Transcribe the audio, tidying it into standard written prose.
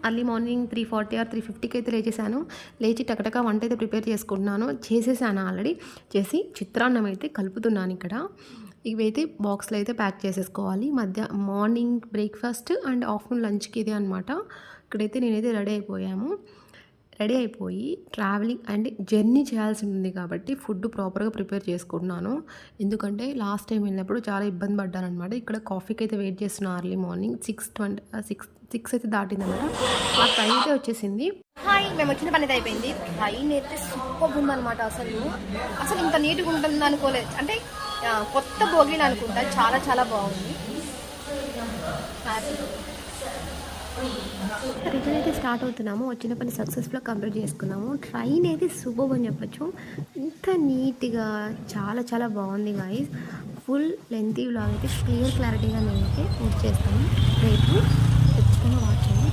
Early morning 3:40 are 3:50కి అయితే లేచేసాను. లేచి టకటక వంట అయితే ప్రిపేర్ చేసుకుంటున్నాను. చేసేసాను ఆల్రెడీ. చేసి చిత్రాన్నం అయితే కలుపుతున్నాను ఇక్కడ. ఇవైతే బాక్స్‌లో అయితే ప్యాక్ చేసేసుకోవాలి. మార్నింగ్ బ్రేక్‌ఫాస్ట్ అండ్ ఆఫ్టర్‌నూన్ లంచ్‌కి ఇదే అనమాట. ఇక్కడైతే నేనైతే రెడీ అయిపోయి ట్రావెలింగ్ అండ్ జర్నీ చేయాల్సి ఉంది కాబట్టి ఫుడ్ ప్రాపర్‌గా ప్రిపేర్ చేసుకుంటున్నాను. ఎందుకంటే లాస్ట్ టైం వెళ్ళినప్పుడు చాలా ఇబ్బంది పడ్డాననమాట. ఇక్కడ కాఫీకి అయితే వెయిట్ చేస్తున్నా అర్లీ మార్నింగ్ 6 అయితే దాటిందనమాట. ఆ ట్రైన్ అయితే వచ్చేసింది. హాయ్! మేము వచ్చిన పని అయితే అయిపోయింది. ట్రైన్ అయితే సూపర్‌గా ఉందనమాట అసలు. అసలు ఇంత నీట్‌గా ఉంటుంది అనుకోలేదు. అంటే కొత్త బోగీలు అనుకుంటా. చాలా చాలా బాగుంది. రిటర్న్ అయితే స్టార్ట్ అవుతున్నాము. వచ్చిన పని సక్సెస్ఫుల్గా కంప్లీట్ చేసుకున్నాము. ట్రైన్ అయితే సూపర్ అని చెప్పొచ్చు. ఇంత నీట్గా చాలా చాలా బాగుంది గాయ్స్. ఫుల్ లెంతీ వ్లాగ్ అయితే క్లియర్ క్లారిటీగా నేనైతే పోస్ట్ చేస్తాను. రేపు ఖచ్చితంగా వాచ్ చేయండి.